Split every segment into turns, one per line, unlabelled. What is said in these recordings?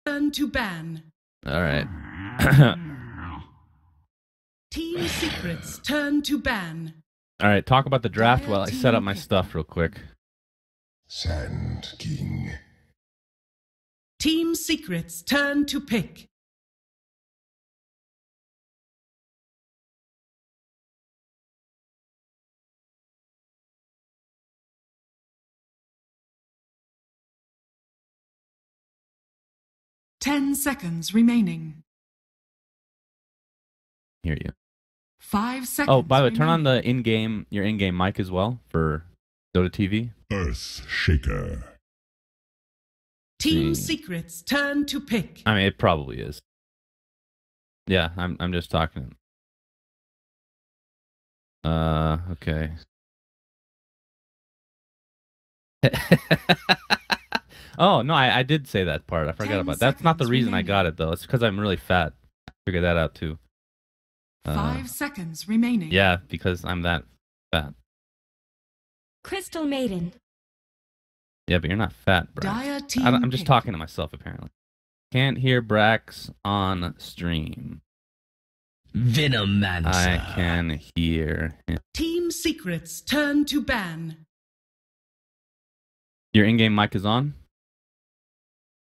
Turn to ban.
All right.
Team Secrets, turn to ban.
All right, talk about the draft while I set up my stuff real quick.
Sand King.
Team Secrets, turn to pick. Ten seconds remaining.
Hear you.
5 seconds.
Oh, by the way, turn on
remaining.
the your in-game mic as well for Dota TV.
Earth Shaker.
Team
See.
Secrets, turn to pick.
I mean, it probably is. Yeah, I'm just talking. Okay. Oh no, I did say that part. I forgot about that. That's not the reason I got it though. It's because I'm really fat. I figured that out too.
5 seconds remaining.
Yeah, because I'm that fat.
Crystal Maiden.
Yeah, but you're not fat, Brax.
Dire team
I'm just
pick.
talking to myself apparently. Can't hear Brax on stream.
Venomancer.
I can hear him.
Team Secrets, turn to ban.
Your in-game mic is on?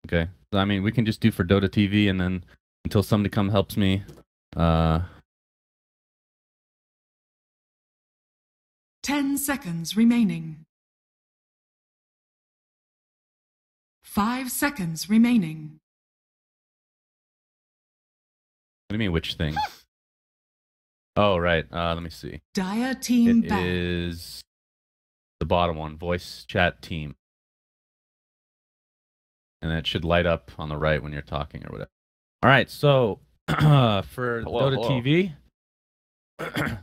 Okay. So, I mean, we can just do for Dota TV and then until somebody helps me.
10 seconds remaining. 5 seconds remaining.
What do you mean, which thing? Oh, right. Let me see.
Dire team
It
ban.
is the bottom one, voice chat team. And it should light up on the right when you're talking or whatever. All right, so for Dota TV,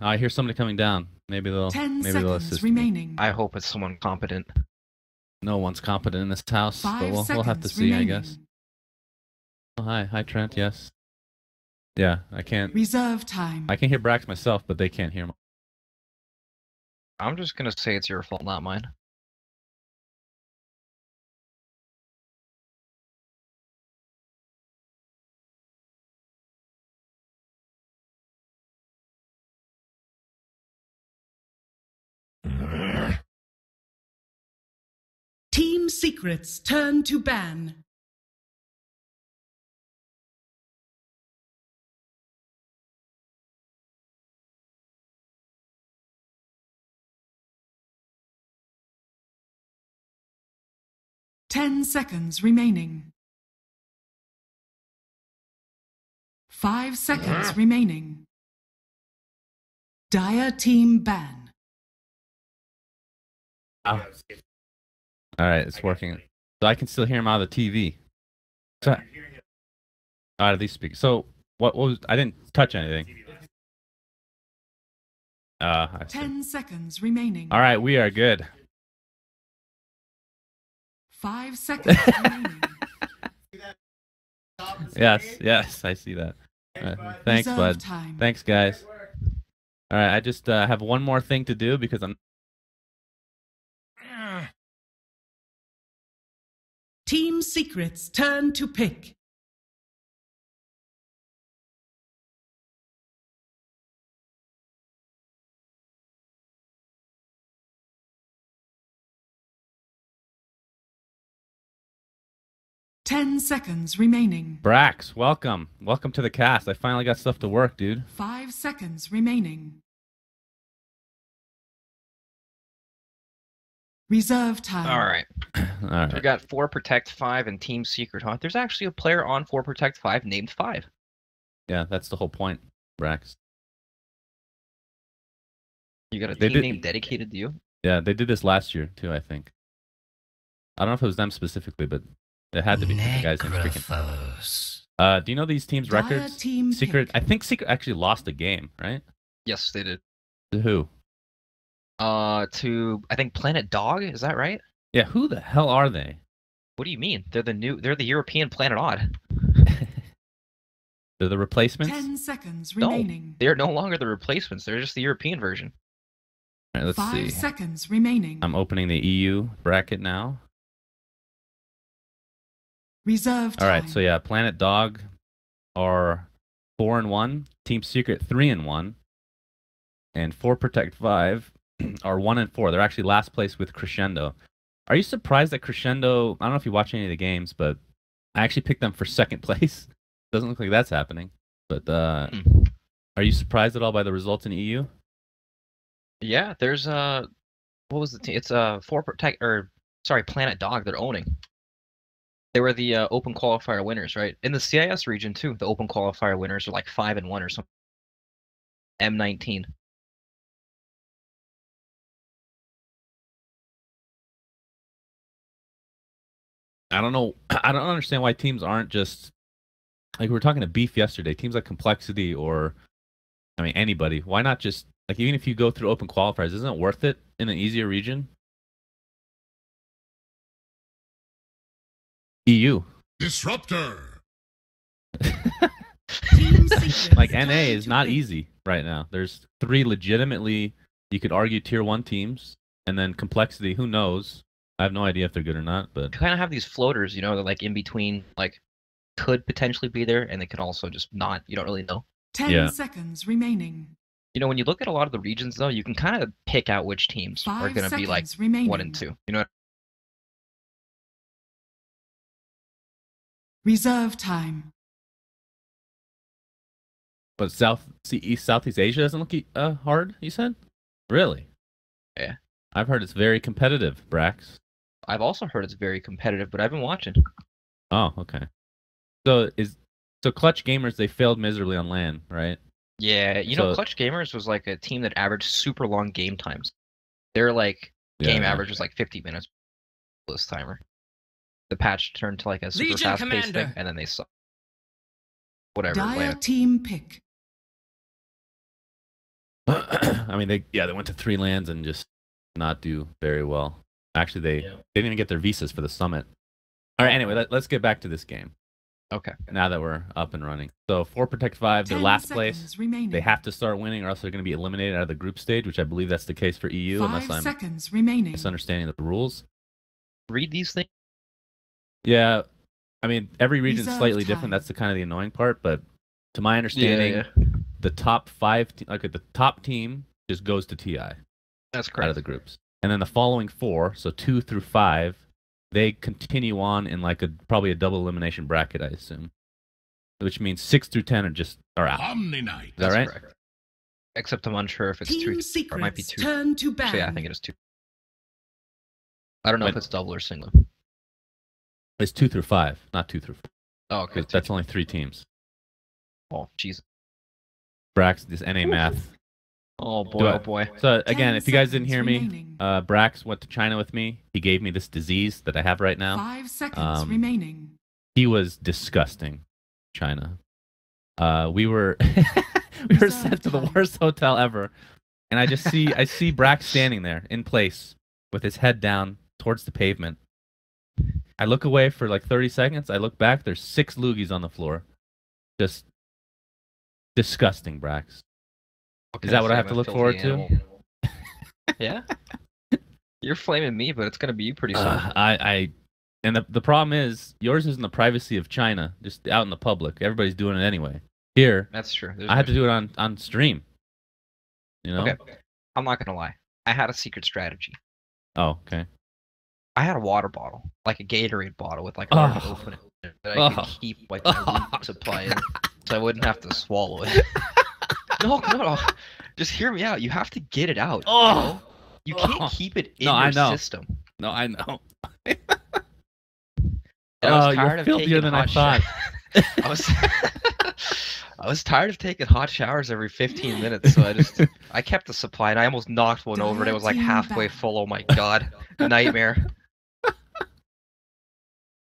I hear somebody coming down. Maybe they'll
10
they'll
seconds
assist me.
remaining.
I hope it's someone competent.
No one's competent in this house,
5
but we'll have to
seconds
see,
remaining.
I guess. Oh, hi Trent. Yes. Yeah, I can't.
Reserve time.
I can hear Brax myself, but they can't hear me.
I'm just gonna say it's your fault, not mine.
Team Secrets, turn to ban. Ten seconds remaining. 5 seconds remaining. Dire team ban.
Oh. All right, it's working. So I can still hear him out of the TV. So, out of these speakers. So what was? I didn't touch anything. I see.
10 seconds remaining.
All right, we are good.
5 seconds remaining.
Yes, I see that. Thanks,
Reserve
bud.
time.
Thanks, guys. All right, I just have one more thing to do because I'm.
Team Secrets, turn to pick. Ten seconds remaining.
Brax, welcome. Welcome to the cast. I finally got stuff to work, dude.
5 seconds remaining. Reserve time.
All right.
All right.
We got 4 Protect 5 and Team Secret Hunt. There's actually a player on 4 Protect 5 named 5.
Yeah, that's the whole point, Brax.
You got a
They
team
did-
name dedicated to you?
Yeah, they did this last year too, I think. I don't know if it was them specifically, but it had to be the guys named freaking.
Necrophos.
Do you know these teams'
Dire
records?
team
Secret.
pick.
I think Secret actually lost a game, right?
Yes, they did.
To who?
To I think Planet Dog, is that right?
Yeah, who the hell are they?
What do you mean? They're the European Planet Odd.
They're the replacements.
10 seconds
No,
remaining.
they're no longer the replacements. They're just the European version.
All right, let's
5
see.
seconds remaining.
I'm opening the EU bracket now.
Reserve time.
All right, so yeah, Planet Dog are 4-1, Team Secret 3-1, and 4 Protect 5 are 1-4. They're actually last place with Crescendo. Are you surprised that Crescendo? I don't know if you watch any of the games, but I actually picked them for second place. Doesn't look like that's happening. But are you surprised at all by the results in EU?
Yeah, there's what was the team? It's 4 Protect Planet Dog. They're owning. They were the Open Qualifier winners, right? In the CIS region too, the Open Qualifier winners are like 5-1 or something. M19.
I don't know. I don't understand why teams aren't just like we were talking to Beef yesterday. Teams like Complexity or I mean anybody. Why not just like even if you go through Open Qualifiers, isn't it worth it in an easier region? EU.
Disruptor.
Team Secret.
Like NA is not easy right now. There's 3 legitimately you could argue tier 1 teams, and then Complexity. Who knows? I have no idea if they're good or not, but
You kind of have these floaters, you know, they're like in between, like could potentially be there, and they could also just not. You don't really know.
10 seconds remaining.
You know, when you look at a lot of the regions, though, you can kind of pick out which teams are
5
going to be like
seconds remaining.
1 and 2. You know,
Reserve time.
but Southeast Asia doesn't look hard. You said, really?
Yeah.
I've heard it's very competitive, Brax.
I've also heard it's very competitive, but I've been watching.
Oh, okay. So Clutch Gamers, they failed miserably on LAN, right?
Yeah, you know,
So-
Clutch Gamers was like a team that averaged super long game times. Their like game
Yeah.
average was like 50 minutes this timer. The patch turned to like a super
Legion
fast-paced thing,
Commander.
and then they saw whatever.
Dire
Land.
team pick.
I mean, they went to 3 lands and just not do very well. Actually, they didn't even get their visas for the summit. All right, anyway, let's get back to this game.
Okay.
Now that we're up and running. So 4 Protect 5, they're
10
last
seconds
place.
remaining.
They have to start winning or else they're going to be eliminated out of the group stage, which I believe that's the case for EU,
5
unless I'm
seconds remaining.
misunderstanding the rules.
Read these things.
Yeah, I mean, every region's
Reserve
slightly
time.
different. That's the kind of the annoying part, but to my understanding, the top 5, the top team just goes to TI.
That's
Out
correct.
of the groups. And then the following 4, so 2 through 5, they continue on in like probably a double elimination bracket, I assume. Which means 6 through 10 are out.
Omni Knight.
Is that
That's
right?
correct. Except I'm unsure if it's
Team
2 or it might be
Secrets
2.
turn to ban.
Actually, yeah, I think it is 2. I don't know if
But-
it's double or single.
It's 2 through 5, not 2 through 4.
Oh, okay.
That's only 3 teams.
Oh, jeez.
Brax, this NA math.
Oh boy,
Do I-
oh boy.
So
10
again, if you guys didn't
seconds
hear me,
remaining.
Brax went to China with me. He gave me this disease that I have right now.
5 seconds remaining.
He was disgusting. China. We were we were sent to the worst hotel ever, and I see Brax standing there in place with his head down towards the pavement. I look away for like 30 seconds. I look back. There's 6 loogies on the floor. Just disgusting, Brax.
Okay,
Is that what
so
I have
I'm
to
a
look
filthy
forward to?
animal. Yeah. You're flaming me, but it's gonna be you pretty soon.
And the problem is yours is in the privacy of China, just out in the public. Everybody's doing it anyway. Here,
That's true. There's
I had
no-
to do it on stream. You know?
Okay. I'm not gonna lie. I had a secret strategy.
Oh, okay.
I had a water bottle, like a Gatorade bottle with like water
Oh.
open it that I could
Oh.
keep like my root supply in, so I wouldn't have to swallow it. No. Just hear me out. You have to get it out.
Oh.
You can't
Oh.
keep it in
No, I
your
know.
system.
No, I know.
And I was tired
you're
of
filthier
taking
than I
hot
thought.
I was I was tired of taking hot showers every 15 minutes, so I kept the supply, and I almost knocked one over, and it was like halfway full. Oh my god, nightmare.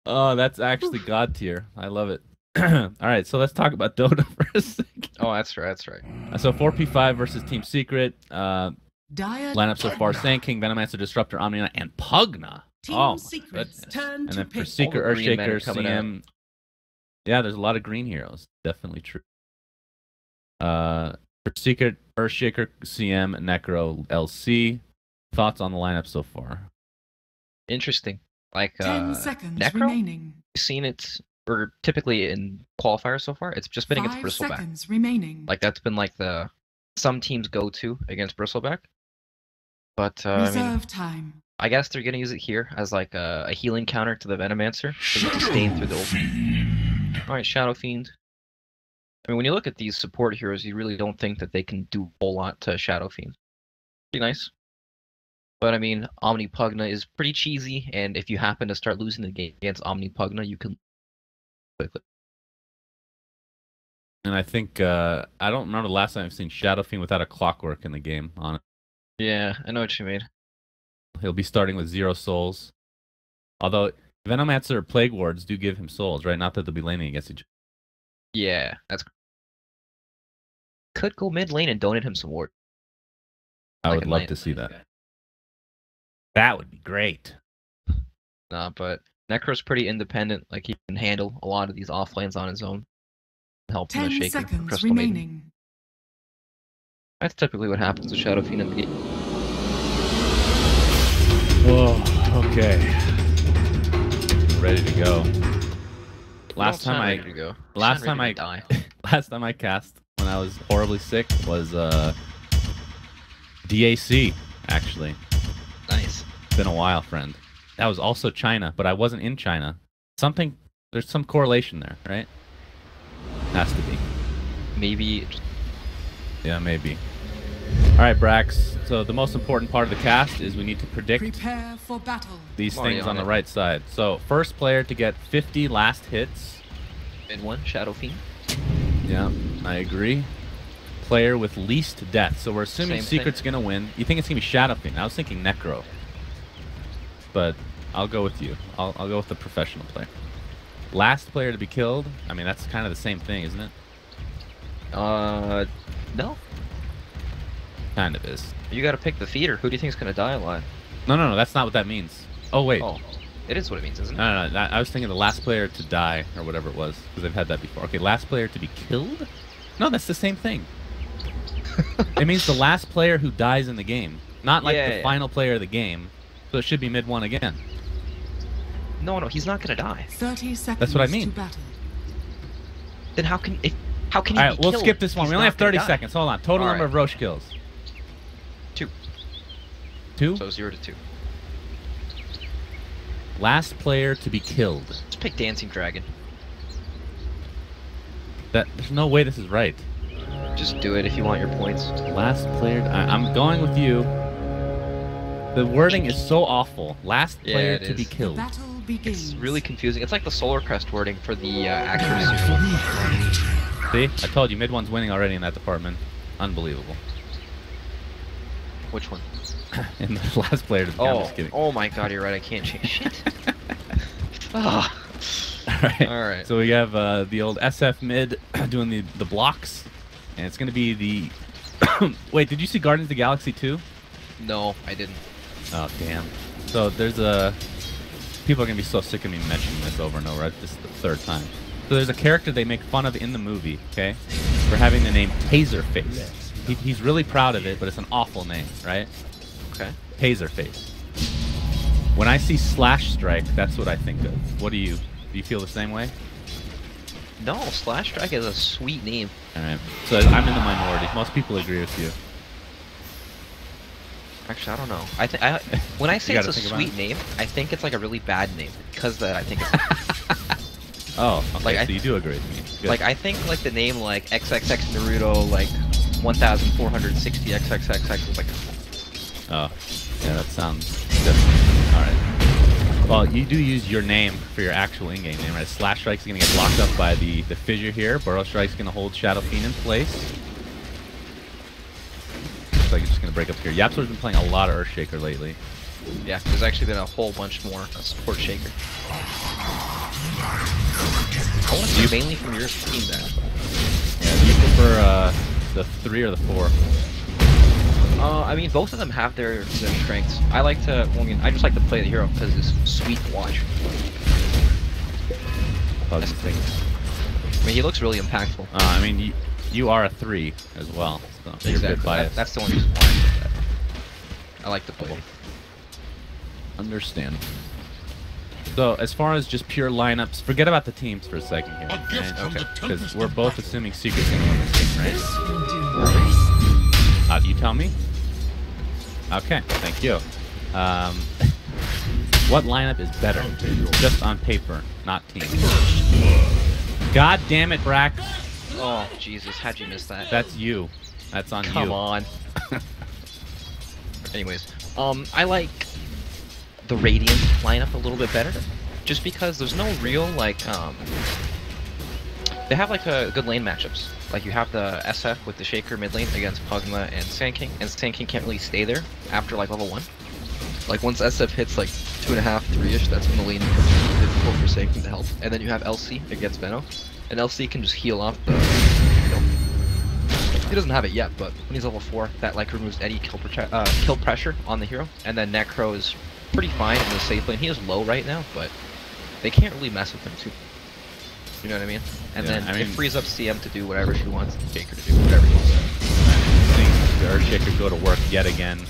Oh, that's actually god tier. I love it. All right, so let's talk about Dota for a second.
Oh, that's right, that's right.
So 4P5 versus Team Secret.
Dire
Lineup so far: Sand King, Venomancer, Disruptor, Omni, and Pugna.
Team
Oh, my
Secrets
goodness.
turn
And
to
then for
pick.
Seeker,
All the green men are
Earthshaker,
coming
CM. Yeah, there's a lot of green heroes. Definitely true. For Seeker, Earthshaker, CM, Necro, LC. Thoughts on the lineup so far?
Interesting. Like
10 seconds
Necro?
remaining.
seen it, or typically in qualifiers so far, it's just been against
5
Bristleback.
seconds remaining.
Like that's been like the some teams go to against Bristleback. But I mean,
Reserve time.
I guess they're gonna use it here as like a healing counter to the Venomancer. So you can sustain through the open. All right, Shadow Fiend. I mean, when you look at these support heroes, you really don't think that they can do a whole lot to Shadow Fiend. Pretty nice. But I mean, Omnipugna is pretty cheesy, and if you happen to start losing the game against Omnipugna, you can quickly.
And I think I don't remember the last time I've seen Shadow Fiend without a clockwork in the game on it.
Yeah, I know what you mean.
He'll be starting with 0 souls. Although Venomancer or Plague Wards do give him souls, right? Not that they'll be laning against each other.
Yeah, that's could go mid lane and donate him some ward.
I
Like
would
a
love
knight.
to see that. That would be great.
Nah, but Necro's pretty independent. Like he can handle a lot of these off lanes on his own. Help in the
10
shaking for
seconds
Crystal Maiden.
remaining.
That's typically what happens with Shadow Fiend in the game.
Whoa, okay. Ready to go. Last time I
die.
last time I cast when I was horribly sick was DAC, actually.
Nice.
It's been a while, friend. That was also China, but I wasn't in China. There's some correlation there, right? Has to be.
Maybe.
Yeah, maybe. All right, Brax. So the most important part of the cast is we need to predict
Prepare for battle.
these
I'm already
things on
on
the
it.
right side. So first player to get 50 last hits.
Mid one, Shadow Fiend.
Yeah, I agree. Player with least death. So we're assuming
Same thing.
Secret's gonna win. You think it's gonna be Shadow Fiend? I was thinking Necro, but I'll go with you. I'll go with the professional player. Last player to be killed. I mean, that's kind of the same thing, isn't it?
No.
Kind of is.
You gotta pick the feeder. Who do you think is gonna die alive?
No. That's not what that means. Oh wait.
Oh, it is what it means, isn't it?
No. I was thinking the last player to die or whatever it was because they've had that before. Okay, last player to be killed. No, that's the same thing. It means the last player who dies in the game, not like the final player of the game. So it should be mid one again.
No, he's not gonna die.
30 seconds
That's what I mean.
to battle.
Then how can he
All right,
be
we'll
killed?
skip this one.
He's
We only
not
have
gonna
30
die.
seconds. Hold on. Total
All
number
right.
of Roche kills.
2.
2.
So 0 to 2.
Last player to be killed.
Let's pick Dancing Dragon.
There's no way this is right.
Just do it if you want your points.
Last player. I'm going with you. The wording is so awful. Last
Yeah,
player
it
to be
is.
killed.
Battle begins.
It's really confusing. It's like the Solar Crest wording for the accuracy.
See, I told you, mid one's winning already in that department. Unbelievable.
Which one?
And the last player to be killed. I'm
Oh,
just kidding.
oh my god, you're right. I can't change shit. Ah.
Alright.
All right.
So we have the old SF mid doing the blocks. And it's going to be the... Wait, did you see Guardians of the Galaxy 2?
No, I didn't.
Oh, damn. So there's a... People are going to be so sick of me mentioning this over and over. This is the 3rd time. So there's a character they make fun of in the movie, okay? For having the name Taserface. He's really proud of it, but it's an awful name, right?
Okay.
Taserface. When I see Slash Strike, that's what I think of. What do you feel the same way?
No, Slash Strike is a sweet name.
Alright. So I'm in the minority. Most people agree with you.
Actually, I don't know. When I say
You
it's a
gotta think about
sweet
it.
name, I think it's like a really bad name because I think it's
Oh, okay.
Like,
so you do agree with me. Good.
like I think like the name like XXX Naruto like 1460 XXXX is like
Oh, yeah, that sounds good. Alright. Well, you do use your name for your actual in-game name, right? Slash Strike's gonna get blocked up by the fissure here. Burrow Strike's gonna hold Shadow Fiend in place. Looks like it's just gonna break up here. Yapsor's been playing a lot of Earthshaker lately.
yeah. There's actually been a whole bunch more support shaker. I want to see mainly from your team there.
Yeah, do you prefer the 3 or the 4?
I mean, both of them have their strengths. I like to. Well, I mean, I just like to play the hero because it's sweet to watch.
I was just thinking.
I mean, he looks really impactful.
I mean, you are a 3 as well, so you're a bit biased.
That's the only reason why I did that. I like to play.
Understand. So as far as just pure lineups, forget about the teams for a second here. Okay, because we're both assuming secrets in this game, right? You tell me. Okay, thank you. What lineup is better? Just on paper, not team. God damn it, Brack.
Oh, Jesus, how'd you miss that?
That's you. That's on you.
Come on. Anyways, I like the Radiant lineup a little bit better, just because there's no real, like, they have, like, a good lane matchups. Like, you have the SF with the Shaker mid lane against Pugna and Sand King, and Sand King can't really stay there after, like, level 1. Like, once SF hits, like, 2.5, 3-ish, that's when the lane becomes difficult for Sand King to help. And then you have LC against Veno, and LC can just heal off the kill. He doesn't have it yet, but when he's level 4, that, like, removes any kill pressure on the hero. And then Necro is pretty fine in the safe lane. He is low right now, but they can't really mess with him too. You know what I mean? And
Yeah,
then it frees up CM to do whatever she wants, and Shaker to do whatever he wants.
Our Shaker go to work yet again.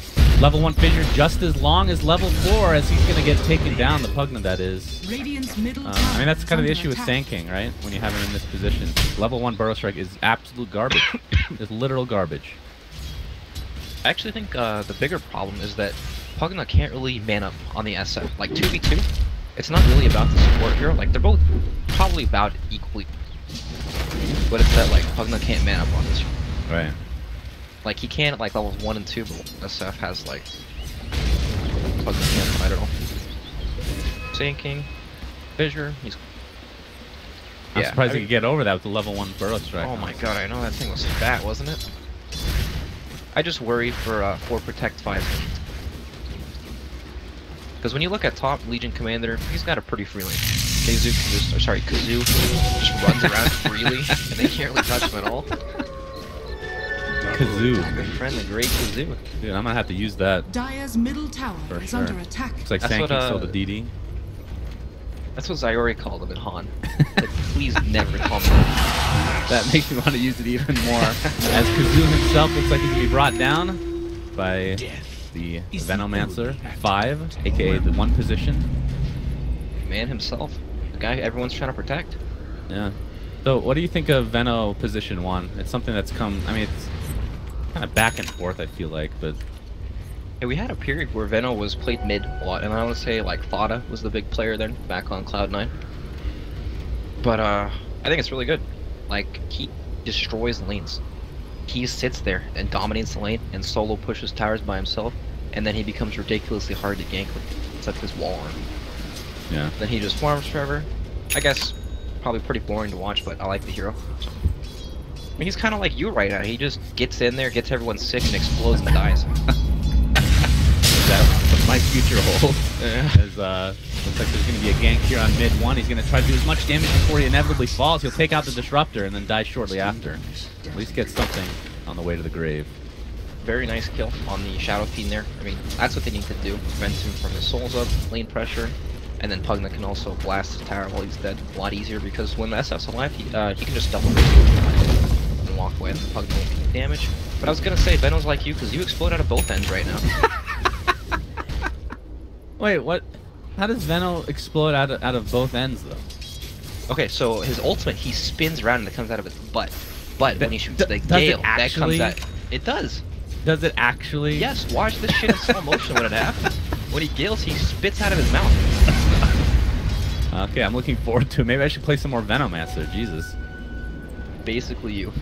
Level 1 fissure just as long as level 4 as he's going to get taken down, the Pugna that is.
Radiant's middle
I mean, that's kind of the issue with
attack.
Sand King, right? When you have him in this position. Level 1 Burrow Strike is absolute garbage. It's literal garbage.
I actually think the bigger problem is that Pugna can't really man up on the SF. Like 2v2, it's not really about the support hero. Like they're both probably about equally, but it's that like Pugna can't man up on this.
Right.
Like he can at like levels 1 and 2, but SF has like Pugna can't. I don't know. Sand King, Fissure, he's.
I'm surprised he could get over that with the level 1 Burrow Strike.
Oh my god, I know that thing was fat, wasn't it? I just worry for Protect 5. Because when you look at top Legion Commander, he's got a pretty free lane. Kazoo just runs around freely, and they can't really touch him at all.
Kazoo.
My friend, the great Kazoo.
Dude, I'm gonna have to use that.
Dire's middle tower
For
is
sure.
under attack.
Looks like
That's
Sand
what,
King stole the DD.
That's what Zyori called him in Han. Like, please never call me that.
That makes me want to use it even more. As Kazoo himself looks like he's gonna be brought down by the Venomancer 5, aka the 1 position.
Man himself. The guy everyone's trying to protect.
Yeah. So what do you think of Veno position 1? It's something that's come, I mean, it's kind of back and forth, I feel like, but...
Yeah, we had a period where Veno was played mid a lot, and I want to say, like, Thada was the big player then, back on Cloud9. But, I think it's really good. Like, he destroys lanes. He sits there and dominates the lane, and solo pushes towers by himself, and then he becomes ridiculously hard to gank with except his wall arm.
Yeah.
Then he just farms forever. I guess, probably pretty boring to watch, but I like the hero. So. I mean, he's kind of like you right now. He just gets in there, gets everyone sick, and explodes and dies.
That's what my future holds. As, looks like there's going to be a gank here on mid 1. He's going to try to do as much damage before he inevitably falls. He'll take out the Disruptor and then die shortly after. At least get something on the way to the grave.
Very nice kill on the Shadow Fiend there. I mean, that's what they need to do. Prevent him from his souls up, lane pressure, and then Pugna can also blast his tower while he's dead. A lot easier because when the SF's alive, he can just double and walk away and Pugna won't take damage. But I was going to say, Veno's like you because you explode out of both ends right now.
Wait, what? How does Veno explode out of both ends, though?
Okay, so his ultimate, he spins around and it comes out of his butt. But when he shoots the
does it
Gale, that
actually?
comes out. It does.
Does it actually?
Yes, watch this shit in slow motion when it happens. When he gales, he spits out of his mouth.
Okay, I'm looking forward to it. Maybe I should play some more Venomancer. Jesus.
Basically you.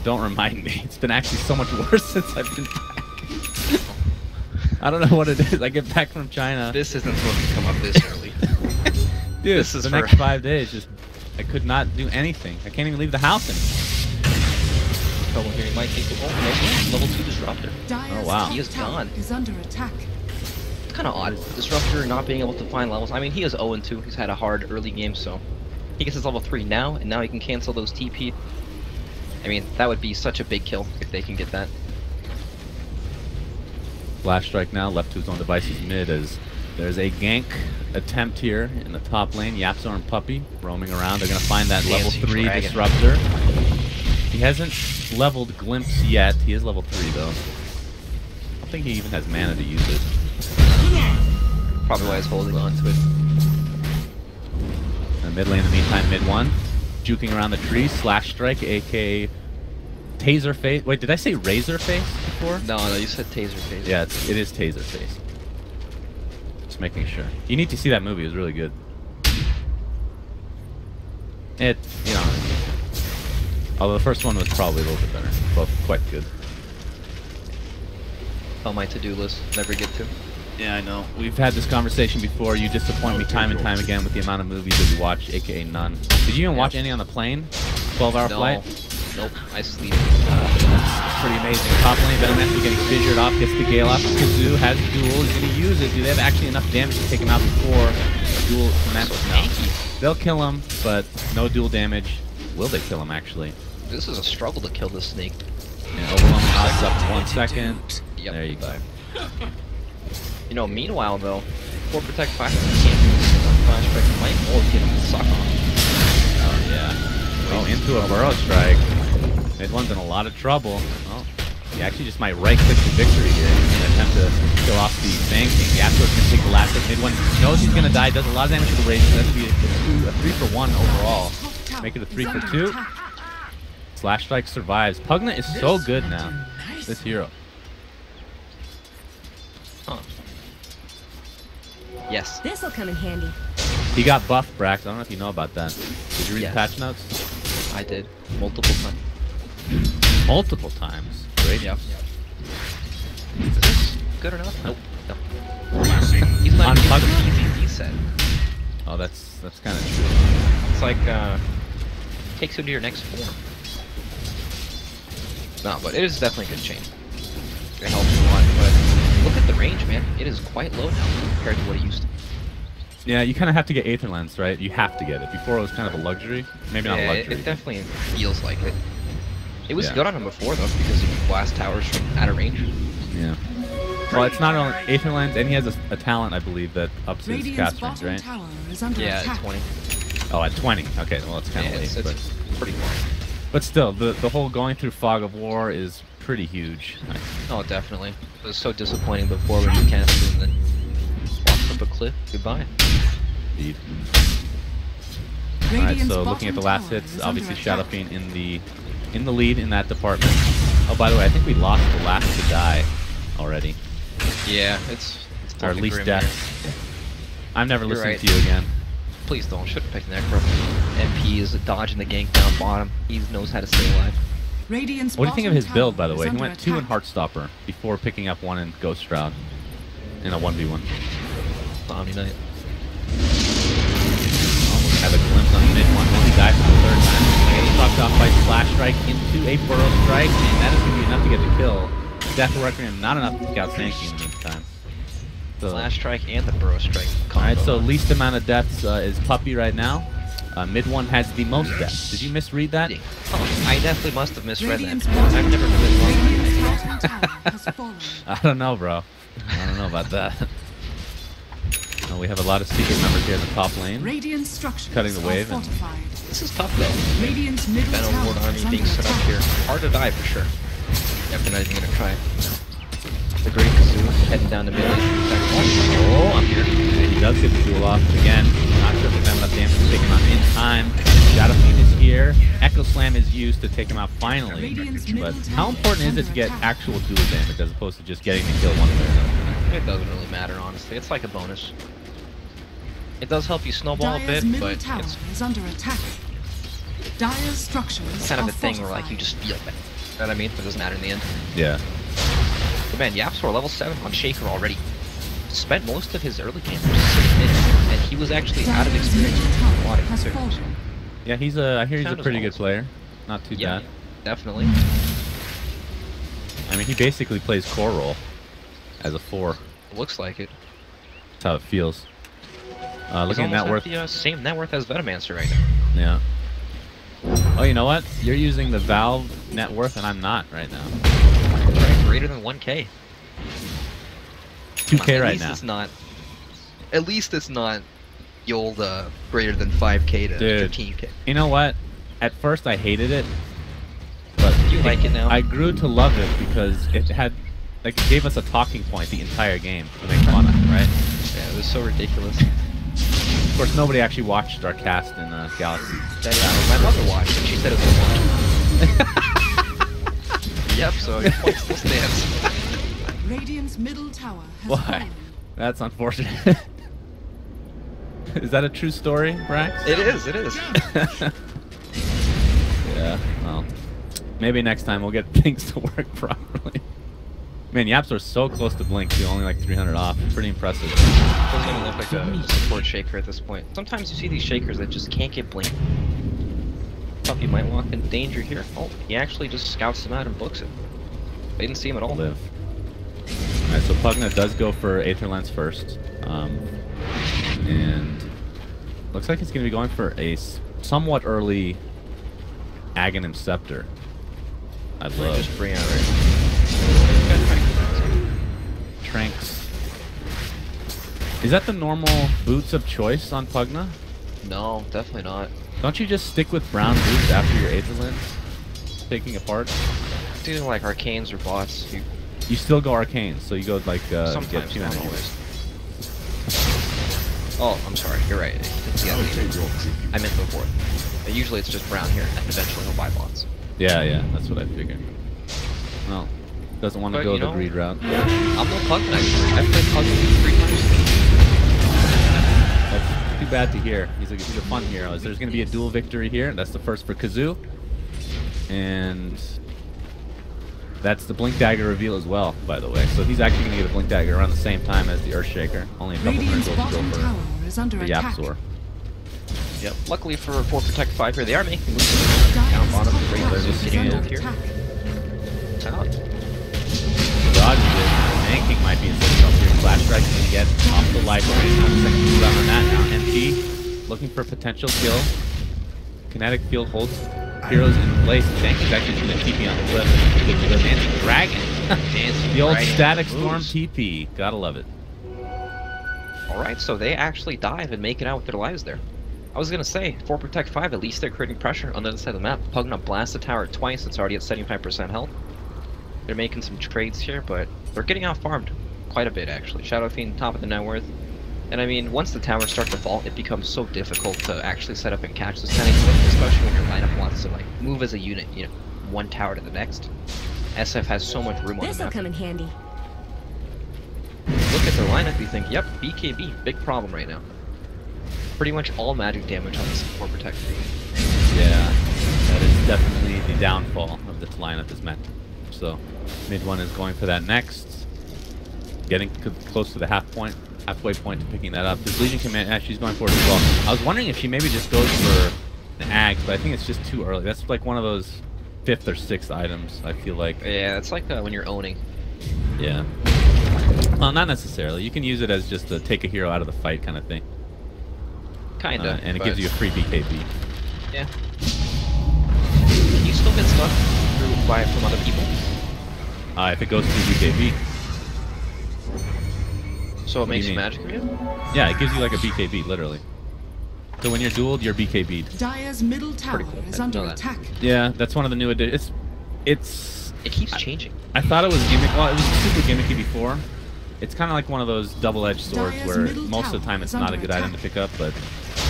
Don't remind me. It's been actually so much worse since I've been back. I don't know what it is. I get back from China.
This isn't supposed to come up this early.
Dude,
this is
the
for-
next 5 days, just I could not do anything. I can't even leave the house anymore.
Trouble here, he might take the level 2 Disruptor.
Dire's
wow.
top
He is
tower
gone.
is under attack.
It's kind of odd. Disruptor not being able to find levels. I mean, he is 0-2. He's had a hard early game, so he gets his level 3 now, and now he can cancel those TP. I mean, that would be such a big kill if they can get that.
Flash strike now, left to his own devices mid as there's a gank attempt here in the top lane. Yapzor and Puppy roaming around. They're going to find that level
Dancing
3
dragon.
Disruptor. He hasn't leveled Glimpse yet. He is level 3 though. I don't think he even has mana to use it.
Probably why he's holding on to it.
And mid lane in the meantime, mid one. Juking around the tree, slash strike, aka taser face. Wait, did I say razor face before?
No, you said taser face.
Yeah, it is taser face. Just making sure. You need to see that movie, it was really good. It, you know, although the first one was probably a little bit better. Both quite good.
On my to-do list, never get to.
Yeah, I know. We've had this conversation before. You disappoint me time and time again with the amount of movies that you watch, aka none. Did you even watch any on the plane? 12-hour flight?
Nope, I sleep.
That's pretty amazing. Top lane, Venomous getting fissured off, gets the Gale off. Kazoo has duel, he's going to use it. Do they have actually enough damage to take him out before duel commences? No. They'll kill him, but no duel damage. Will they kill him, actually?
This is a struggle to kill this snake.
Yeah, overwhelming odds up to 1 second.
Yep.
There you go.
You know, meanwhile, though, 4 Protect 5 can't do this on Flashback might or get him the suck off.
Oh, yeah. Oh, into a Burrow Strike. Mid one's in a lot of trouble. Oh, he actually just might right-click the victory here. He's going to attempt to kill off the Fang King. Gasper's going to take the last hit. Mid one knows he's going to die, does a lot of damage to the Rage. So that's going to be a 3 for 1 overall. Make it a 3 for 2. Slash Strike survives. Pugna is so good now, this hero.
Huh. Yes.
This'll come in handy.
He got buffed, Brax. I don't know if you know about that. Did you read the patch notes?
I did. Multiple times.
Multiple times. Great.
Yep. Is this good or not? Nope. No. He's not
Pugna.
easy reset.
Oh, that's kind of true.
It's like, takes you to your next form. No, but it is definitely a good chain. It helps a lot, but look at the range, man. It is quite low now compared to what it used to be.
Yeah, you kind of have to get Aether Lens, right? You have to get it. Before it was kind of a luxury. Maybe not a luxury.
It definitely feels like it. It was good on him before, though, because you can blast towers from out of range.
Yeah. Well, it's not only Aether Lens, and he has a talent, I believe, that ups his cast range, right?
Yeah, at 20.
Oh, at 20. Okay, well, it's kind of late.
It's pretty far.
But still, the whole going through Fog of War is pretty huge.
Oh, definitely. It was so disappointing before when you cast it and then walked up a cliff. Goodbye.
Indeed. Alright, so looking at the last hits, obviously Shadow Fiend in the lead in that department. Oh, by the way, I think we lost the last to die already.
Yeah, it's
or at least death. I'm never listening to you again.
Please don't. Should have picked Necro. MP is dodging the gank down bottom. He knows how to stay alive.
What do you think of his build, by the way? He went 2 in Heartstopper before picking up 1 in Ghost Shroud in a 1v1.
Omni Knight.
Almost had a glimpse on mid one. Will he die for the 3rd time? Getting struck off by Slash Strike into a Burrow Strike, and that is going to be enough to get the kill. Death Requiem, not enough to take out Sankey in the meantime. So,
Slash Strike and the Burrow Strike.
Alright, so least amount of deaths is Puppy right now. Mid one has the most deaths. Did you misread that?
Oh, I definitely must have misread that. I've never been wrong.
I don't know, bro. I don't know about that. Oh, we have a lot of secret members here in the top lane. Cutting the wave. And
this is tough, though. Venom Lord Army being set up here. Hard to die, for sure. After not even going to try. The Great Kazoo heading down the middle. Oh, I'm here.
And he does get the duel off again. Not sure if there's enough damage to take him out in time. Shadow Fiend is here. Echo Slam is used to take him out finally. But how important is it to get actual duel damage as opposed to just getting the kill one way or another?
It doesn't really matter, honestly. It's like a bonus. It does help you snowball a bit, but it's
under attack. Dire's structures
kind of a thing where like you just feel that. You know what I mean? It doesn't matter in the end.
Yeah.
But man, Yapsor level 7 on Shaker already. Spent most of his early game just sitting mid, and he was actually out of experience with a lot of concerns.
Yeah, I hear he's a pretty good player. Not too bad.
Definitely.
I mean, he basically plays core role as a 4.
It looks like it.
That's how it feels. Looking at net worth.
The same net worth as Venomancer right now.
Yeah. Oh, you know what? You're using the Valve net worth, and I'm not right now.
Right, greater than 1K.
2K right now.
At least it's not the old greater than 5K to 15K.
You know what? At first I hated it, but
you like it now?
I grew to love it because it had, like, it gave us a talking point the entire game to make fun of, right?
Yeah, it was so ridiculous.
Of course, nobody actually watched our cast in Galaxy.
My mother watched and she said it was fun. Yep, so your point still stands.
Radiant's middle tower has
Why?
fallen.
That's unfortunate. Is that a true story, Brax?
It is, it is.
Yeah, well, maybe next time we'll get things to work properly. Man, Yaps are so close to Blink too, only like 300 off. Pretty impressive.
Doesn't even look like a support shaker at this point. Sometimes you see these shakers that just can't get Blink. Puppy might walk in danger here. Oh, he actually just scouts him out and books it. They didn't see him at all.
Live. Alright, so Pugna does go for Aether Lens first. And looks like he's going to be going for a somewhat early Aghanim Scepter. I love.
Just bring out right.
Tranks. Is that the normal boots of choice on Pugna?
No, definitely not.
Don't you just stick with brown boots after your Aether Lens? Taking apart?
Doing like arcanes or bots.
You still go arcane, so you go like
Sometimes,
get 2
not
enemies.
always. Oh, I'm sorry. You're right. Yeah, I meant before. Usually it's just brown here, and eventually he'll buy bots.
Yeah, that's what I figured. Well, doesn't want to
But,
go
you
the
know,
greed route.
I'm no Pugna. I've played Pugna 3 times.
That's too bad to hear. He's a fun hero. There's going to be a dual victory here. That's the first for Kazoo. And that's the Blink Dagger reveal as well, by the way. So he's actually going to get a Blink Dagger around the same time as the Earthshaker. Only a couple
Radiant's
miracles to
bottom
go
tower
for
is under
the
attack.
Yapzor.
Yep. Luckily for Protect 5 here, they are making moves down bottom.
Dire's
Great
top
they're
tower
just
is
sitting
under
out here.
attack.
Out.
Dodge it. Manking might be in some here. Flash Strike can get off the life range. On the second move out on that now. MP looking for potential kill. Kinetic Field holds heroes in place. Jenkins actually going to TP on the cliff. The Dancing Dragon. The old
Dragon
Static Storm
moves.
TP. Gotta love it.
Alright, so they actually dive and make it out with their lives there. I was gonna say, for Protect 5, at least they're creating pressure on the other side of the map. Pugna blasts the tower twice, it's already at 75% health. They're making some trades here, but they're getting out farmed quite a bit actually. Shadow Fiend, top of the net worth. And I mean, once the towers start to fall, it becomes so difficult to actually set up and catch this kind of equipment, especially when your lineup wants to like move as a unit, you know, one tower to the next. SF has so much room on the
This'll
map.
come in handy.
Look at their lineup, you think, yep, BKB, big problem right now. Pretty much all magic damage on the support Protect 3.
Yeah, that is definitely the downfall of this lineup is meant. So, mid one is going for that next. Getting close to the halfway point to picking that up. This Legion Command, yeah, she's going for it as well. I was wondering if she maybe just goes for an Ag, but I think it's just too early. That's like one of those 5th or 6th items, I feel like.
Yeah, it's like when you're owning.
Yeah. Well, not necessarily. You can use it as just to take a hero out of the fight kind of thing.
Kinda.
And it gives you a free BKB.
Yeah. You still get stuff from other people.
If it goes through BKB.
So it
What do
makes
you
you
mean?
magic again?
Yeah, it gives you like a BKB, literally. So when you're dueled, you're BKB'd.
Dire's middle tower
cool.
is
I
under
know that.
attack.
Yeah, that's one of the new additions. It's
It keeps changing.
I thought it was gimmick. Well, it was super gimmicky before. It's kind of like one of those double-edged swords
Dire's
where
middle
most of the
tower
time it's
is
not a
under
good item to
attack.
pick up, but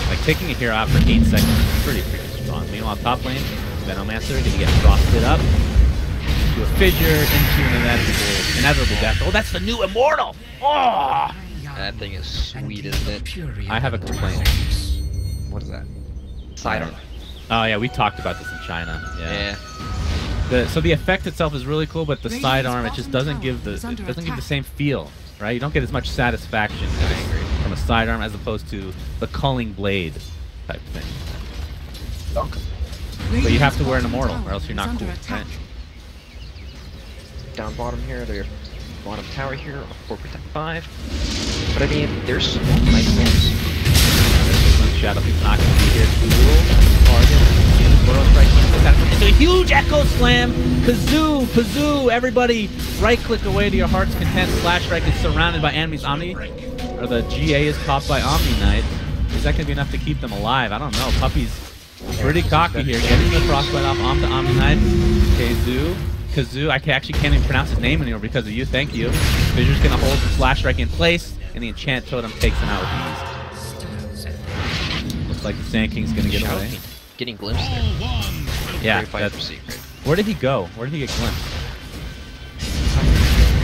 like taking a hero out for 8 seconds is pretty freaking strong. Meanwhile, top lane, Venomancer gonna get frosted up to a fissure into an inevitable death. Oh, that's the new immortal! Oh!
That thing is sweet, isn't it?
I have a complaint.
What is that? Sidearm.
Oh yeah, we talked about this in China.
Yeah.
So the effect itself is really cool, but the
Radiant's
sidearm, it just
bottom
doesn't give
tower is under
the
attack.
same feel, right? You don't get as much satisfaction from a sidearm as opposed to the culling blade type thing. But you have to wear an immortal, or else you're not cool, right?
Down bottom here, their bottom tower here, for Protect 5. But I mean, there's some nice moves.
Shadow Fiend's not going to be here to duel. Target. It's a huge Echo Slam! Kazoo! Everybody, right-click away to your heart's content. Flash Strike is surrounded by enemies. Or the GA is popped by Omni Knight. Is that going to be enough to keep them alive? I don't know. Puppy's pretty cocky here. Getting the Frostbite off onto Omni Knight. Kazoo. I actually can't even pronounce his name anymore because of you. Thank you. Fissure's going to hold the Flash Strike in place. and the enchant totem takes him out with ease. Looks like the Sand King's gonna get
Shadow
away.
King getting glimpsed there.
Yeah,
Great fight
that's,
for Secret.
where did he go? Where did he get glimpsed?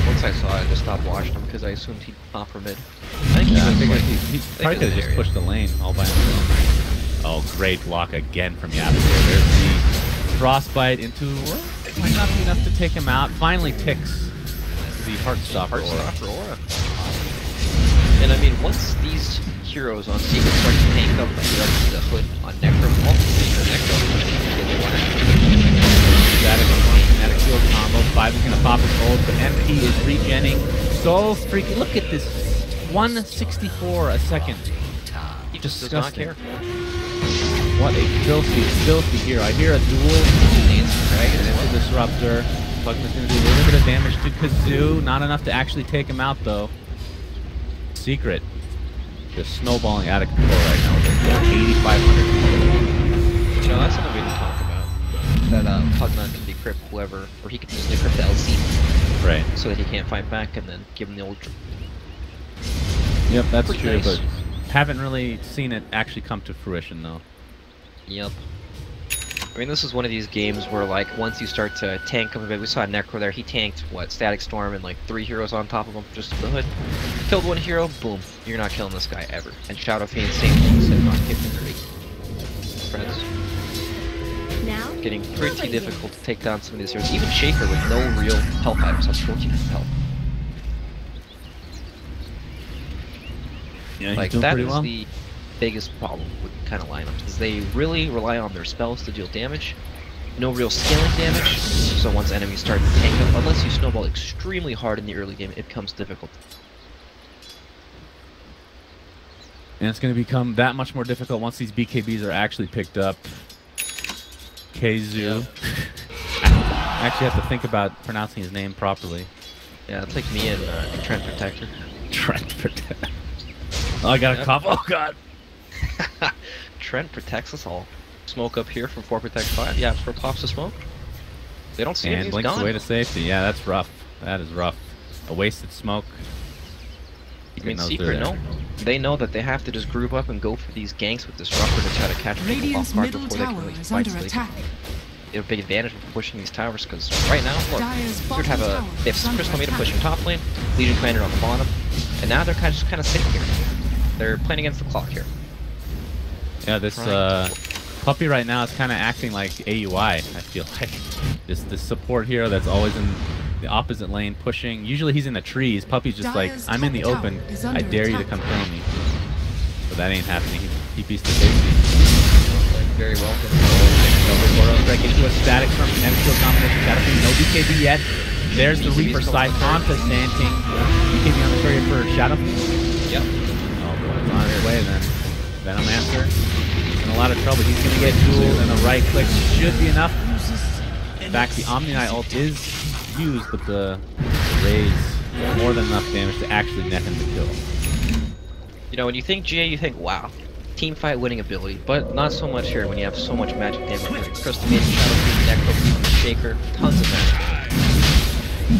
Once I saw it, I just stopped watching him because I assumed he'd pop for mid. I think
Yeah, I
he
figured
was
he
like,
probably could have just pushed the lane all by himself. Oh, great block again from Yabasir. There's the frostbite into. It might not be enough to take him out. Finally ticks the Heartstopper aura.
And I mean, once these heroes on Secret start to tank up the hood on Necro,
Static kinetic field combo. 5 is gonna pop his ult, but MP is regenning. So freaking. Look at this. 164 a second.
he just does not care.
What a filthy hero. I hear a duel. And it's a disruptor. Pugman's gonna do a little bit of damage to Kazoo. Not enough to actually take him out though. Secret. Just snowballing out of control right now with 8,500.
You know, that's something we didn't talk about. That Pugman can decrypt whoever, or he can just decrypt the LC.
Right.
So that he can't fight back and then give him the old.
Yep, that's
Pretty
true,
nice.
but haven't really seen it actually come to fruition though.
Yep. I mean, this is one of these games where, like, once you start to tank him a bit, we saw Necro there, he tanked, what, Static Storm and, like, 3 heroes on top of him, just the hood. Killed 1 hero, boom, you're not killing this guy ever. And Shadow Fiend, same thing, said not kicking 30. Friends.
Now,
Getting pretty difficult to take down some of these heroes. Even Shaker with no real health items has 14 health.
Yeah,
Like,
he's doing
that
pretty
is
well.
the biggest problem with kind of lineups, is they really rely on their spells to deal damage. No real scaling damage, so once enemies start to tank up, unless you snowball extremely hard in the early game, it becomes difficult.
And it's going to become that much more difficult once these BKBs are actually picked up. Kazoo. I actually have to think about pronouncing his name properly.
Yeah, it's like me and Trent Protector.
Trent Protect. Oh, I got a cough. Oh, God.
Trent protects us all. Smoke up here from 4 Protect 5. Yeah, for pops the smoke. They don't see him,
And
he's
blinks
gone.
away to safety. Yeah, that's rough. That is rough. A wasted smoke.
I mean,
Knows
Secret,
they're
no.
there.
They know that they have to just group up and go for these ganks with Disruptor to try to catch people off
Radiant's
guard
middle
before they can
tower
really
is
fight.
under
So they
attack.
have a big advantage of pushing these towers, because right now, look,
Dire's
Secret have
bottom tower
they
is
have
under
Crystal Meter
attack.
pushing top lane, Legion Commander on the bottom, and now they're just kind of sitting here. They're playing against the clock here.
Yeah, this puppy right now is kind of acting like AUI, I feel like. Just this support hero that's always in the opposite lane pushing. Usually he's in the trees. Puppy's just like,
Dire's
I'm in the
top
open.
tower is
I
under
dare you to
attack.
come kill me. But that ain't happening. He beats the safety.
Very well.
Strike into a static from kinetic field combination. Battlefield, no BKB yet. There's the Reaper side onto Sand King. BKB on the courier for Shadow.
Yep.
Oh boy, it's on its way then. Venomancer in a lot of trouble. He's going to get dueled, and a right click should be enough. In fact, the Omni Knight ult is used, but the raise more than enough damage to actually net him the kill.
You know, when you think GA, you think, wow, team fight winning ability, but not so much here when you have so much magic damage. Like Crystal Maiden, Shadow Fiend, Necro, even Shaker, tons of magic.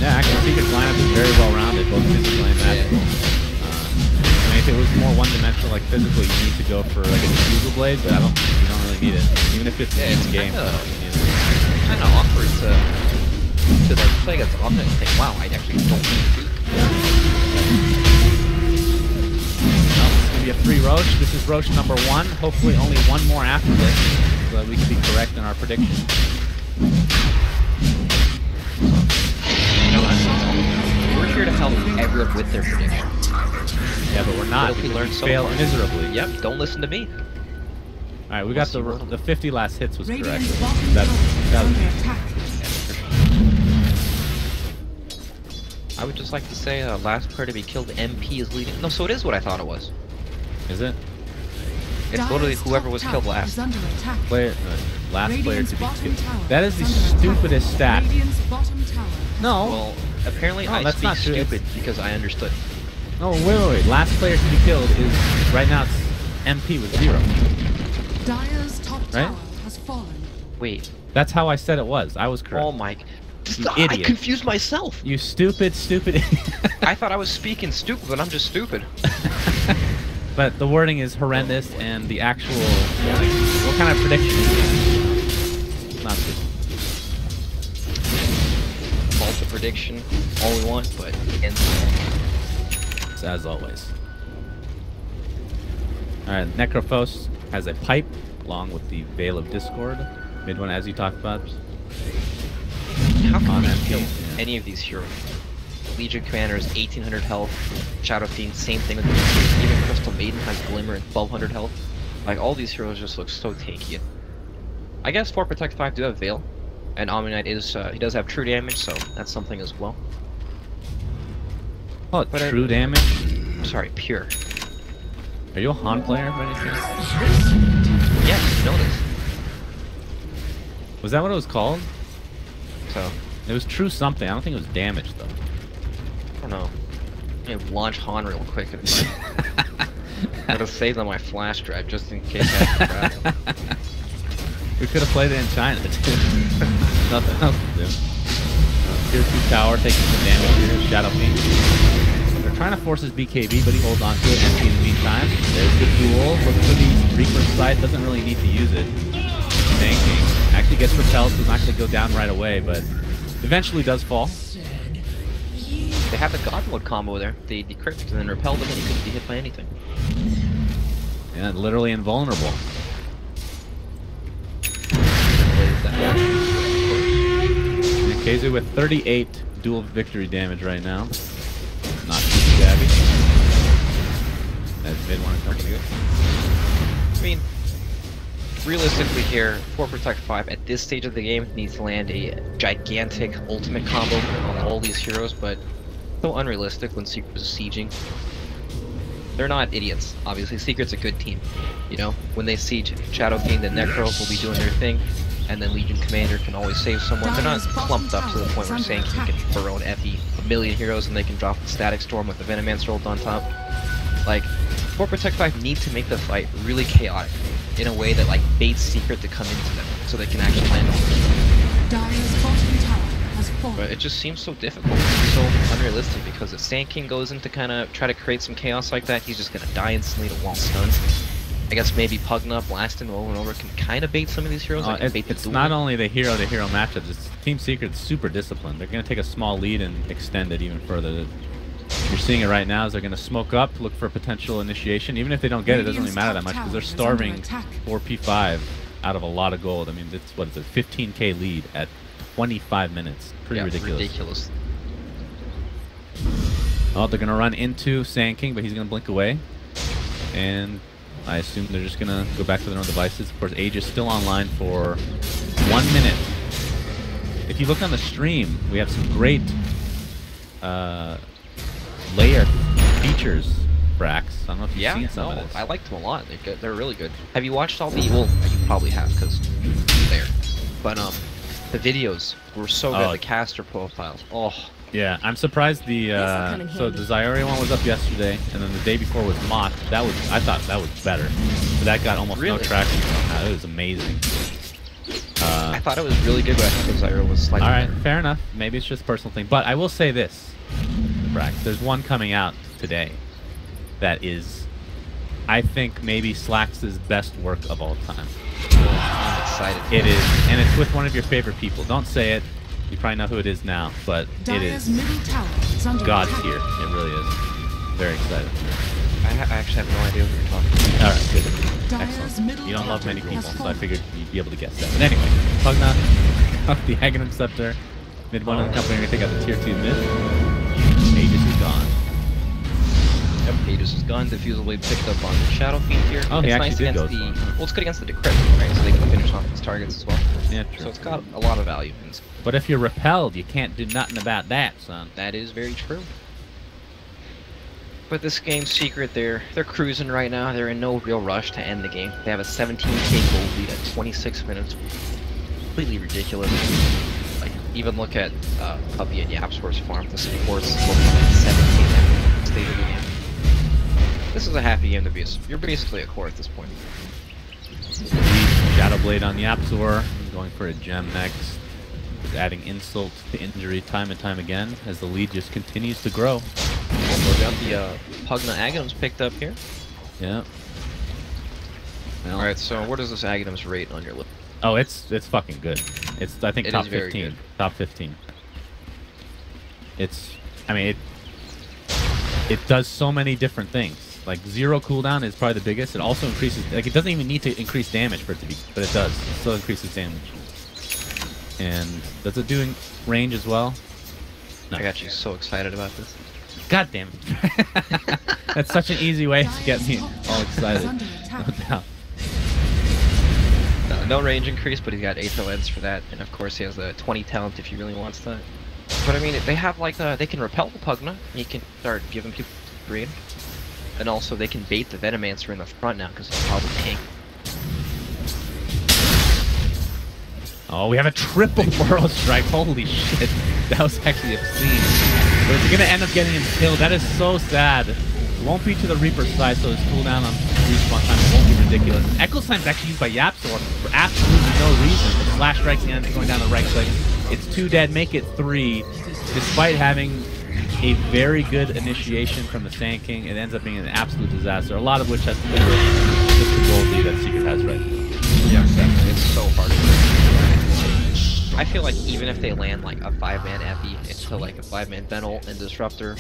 Yeah, actually, Secret's lineup is very well rounded, both physical and magical. I mean, if it was more one-dimensional, like physical, you need to go for like a diffusal blade, but you don't really need it. Even if it's in the game.
Kind of awkward to like play against Omni and think, wow, I actually don't need to.
Well, it's going to be a free Roche. This is Roche number 1. Hopefully only one more after this, so that we can be correct in our prediction.
We're here to help everyone with their prediction.
Yeah, but we're not.
What if we
because
learn
we
so
fail
far?
miserably.
Yep, don't listen to me.
Alright, we got
Unless you
the 50 last hits was correct.
Radiant's bottom
That
tower is
was
under attack.
I would just like to say, last player to be killed, MP is leading. No, so it is what I thought it was.
Is it?
It's
Dire's
literally whoever
top
was
tower
killed
is
last.
under attack.
Last player
Radiant's
to be
bottom
killed.
tower
That is the
is under attack.
stupidest stat.
Radiant's bottom tower has
No.
Well, apparently
No,
I
that's
speak
not true.
stupid because I understood.
No, wait. Last player to be killed is, right now it's MP with 0.
Dire's top
Right?
tower has fallen.
Wait.
That's how I said it was. I was correct.
Oh my. I
idiot.
confused myself.
You stupid idiot.
I thought I was speaking stupid, but I'm just stupid.
But the wording is horrendous, and the actual, like, what kind of prediction is it? Not good.
Fault of prediction, all we want, but against.
As always. Alright, Necrophos has a pipe, along with the Veil of Discord. Mid one, as you talked about.
How can
On
we
MP,
kill
yeah.
any of these heroes? Legion Commander is 1800 health. Shadow Fiend, same thing with the even Crystal Maiden has Glimmer and 1200 health. Like, all these heroes just look so tanky. I guess 4 Protect 5 do have Veil. And Omni Knight is, he does have true damage, so that's something as well.
Oh,
But
true damage?
Sorry, pure.
Are you a Han player by any chance?
Yes, you know this.
Was that what it was called?
So,
It was true something. I don't think it was damage, though.
I don't know. I'm gonna launch Han real quick. And I'm gonna save on my flash drive just in case I have to grab it.
We could have played it in China, too. Nothing else to do. Tier 2 tower taking some damage here. Shadow Fiend. They're trying to force his BKB, but he holds on to it. MP in the meantime. There's the duel. Looks for the Reaper's Sight. Doesn't really need to use it. Tanking. Actually gets repelled, so he's not going to go down right away, but eventually does fall.
They have the God Mode combo there. They decrypt and then repel them and he couldn't be hit by anything.
Yeah, literally invulnerable. Kazu with 38 dual victory damage right now. Not too shabby. As mid one company good.
I mean, realistically here, 4 Protect 5 at this stage of the game needs to land a gigantic ultimate combo on all these heroes, but so unrealistic when Secret is sieging. They're not idiots. Obviously, Secret's a good team. You know, when they siege Shadow Fiend and Necros will be doing their thing, and then Legion Commander can always save someone. They're not clumped up to the point where Sand King can throw an FE a million heroes and they can drop the Static Storm with the Venomancer ult on top. Like, 4 Protect 5 need to make the fight really chaotic in a way that like baits Secret to come into them so they can actually land on them. But it just seems so difficult, so unrealistic, because if Sand King goes in to kind of try to create some chaos like that, he's just going to die instantly to wall stun. I guess maybe Pugna, Blastin over and over can kind of bait some of these heroes.
It's not only the hero-to-hero matchups, it's Team Secret's super disciplined. They're going to take a small lead and extend it even further. You're seeing it right now as they're going to smoke up, look for potential initiation. Even if they don't get it, it doesn't really matter that much because they're starving 4P5 out of a lot of gold. I mean, it's, what is it, 15k lead at 25 minutes. Pretty ridiculous. Oh, they're going to run into Sand King, but he's going to blink away. And I assume they're just going to go back to their own devices. Of course, Age is still online for 1 minute. If you look on the stream, we have some great layer features for Axe. I don't know if you've seen some of this.
I liked them a lot. They're really good. Have you watched all the... Well, you probably have, because you're there. But the videos were so good. The caster profiles. Oh.
Yeah, I'm surprised the so the Zyuri one was up yesterday, and then the day before was Moth. That was, I thought that was better, but that got almost no traction. It was amazing.
I thought it was really good, but I think the Zyuri was slightly better.
Fair enough. Maybe it's just a personal thing, but I will say this, Brax. There's one coming out today that is, I think, maybe Slax's best work of all time.
I'm excited.
It is, and it's with one of your favorite people. Don't say it. You probably know who it is now, but it is God tier. It really is. Very excited.
I actually have no idea what you're talking about.
Alright, good. Excellent. You don't love many people, so I figured you'd be able to guess that. But anyway, Pugna, the Aghanim Scepter, mid one of the company, I think, got the tier 2 mid. Aegis is gone.
Yep, Aegis is gone. Diffusal Blade picked up on the Shadow Fiend here.
Oh, he
it's
actually
nice
did
against
go
the... Well, it's good against the Decrypt, right? So they can finish off its targets as well.
Yeah, true.
So it's got a lot of value.
But if you're repelled, you can't do nothing about that, son.
That is very true. But this game's Secret, they're cruising right now. They're in no real rush to end the game. They have a 17k gold lead at 26 minutes. Completely ridiculous. Like, even look at Puppy and Yapsworth's farm. The support's looking at 17k state of the game. This is a happy game to be. You're basically a core at this point.
Shadow Blade on Yapsor. Going for a gem next. is adding insult to injury time and time again as the lead just continues to grow.
We got the Pugna Aghanim's picked up here.
Yeah. Well,
Alright, so where does this Aghanim's rate on your list?
oh, it's fucking good. It's, I think,
It
top
is very
15.
good.
Top 15. It's, I mean, it does so many different things. Like, 0 cooldown is probably the biggest. It also increases, like, it doesn't even need to increase damage for it to be, but it does. It still increases damage. And does it do range as well? No.
I got you so excited about this.
God damn it. That's such an easy way to get me all excited. No doubt.
No range increase, but he's got 8 talents for that, and of course he has a 20 talent if he really wants that. But I mean, they have like they can repel the Pugna. You can start giving people green, and also they can bait the Venomancer in the front now because he's probably tank.
Oh, we have a triple Burrow Strike. Holy shit. That was actually obscene. But it's going to end up getting him killed. That is so sad. It won't be to the Reaper's side, so his cooldown on respawn time won't be ridiculous. Echo Slime's actually used by Yapsor for absolutely no reason. The Slash Strike's the enemy going down the right click. It's 2 dead, make it 3. Despite having a very good initiation from the Sand King, it ends up being an absolute disaster. A lot of which has to do with just the gold lead that Secret has right now.
Yeah, exactly. It's so hard to do. I feel like even if they land like a 5-man Epi into like a 5-man Venal and Disruptor,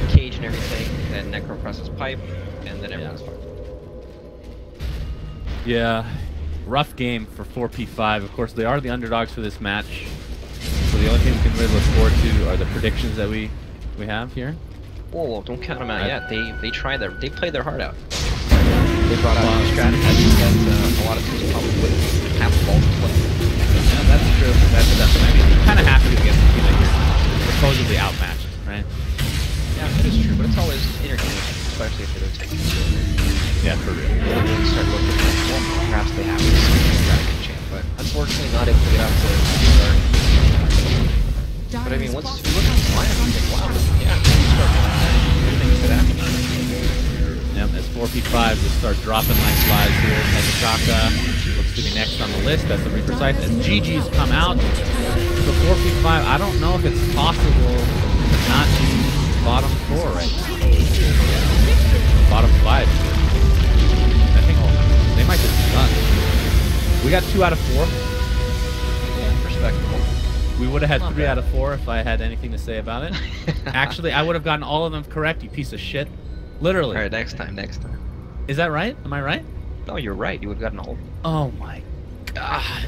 Cage and everything, then Necro presses Pipe, and then everyone's fine.
Yeah, rough game for 4P5. Of course, they are the underdogs for this match. So the only thing we can really look forward to are the predictions that we have here.
Whoa, don't count them out yet. They played their heart out. They brought out a strategy that a lot of people probably wouldn't have the ball to play.
Yeah, that's true. That's definitely. I mean, you're kind of happy against a team that you're supposedly outmatched, right?
Yeah, it is true, but it's always entertaining, especially if they're taking it.
Yeah, for real.
You start looking at, well, perhaps they have this strategy chance, but unfortunately not able to get out to start. But I mean, once you look at the lineup, you think, wow, yeah, you start doing things that happen.
Yep, as 4P5 just start dropping like flies here. Megachaka looks to be next on the list. That's the Reaper site. As GG's come out, so 4P5, I don't know if it's possible to not be bottom 4 right now. Bottom 5. I think they might just be done. We got 2 out of 4.
Yeah, respectable.
We would have had
Not
3
bad.
out of 4 if I had anything to say about it. Actually, I would have gotten all of them correct, you piece of shit. Literally.
Alright, next time.
Is that right? Am I right?
No, you're right. You would have gotten all of them.
Oh my god.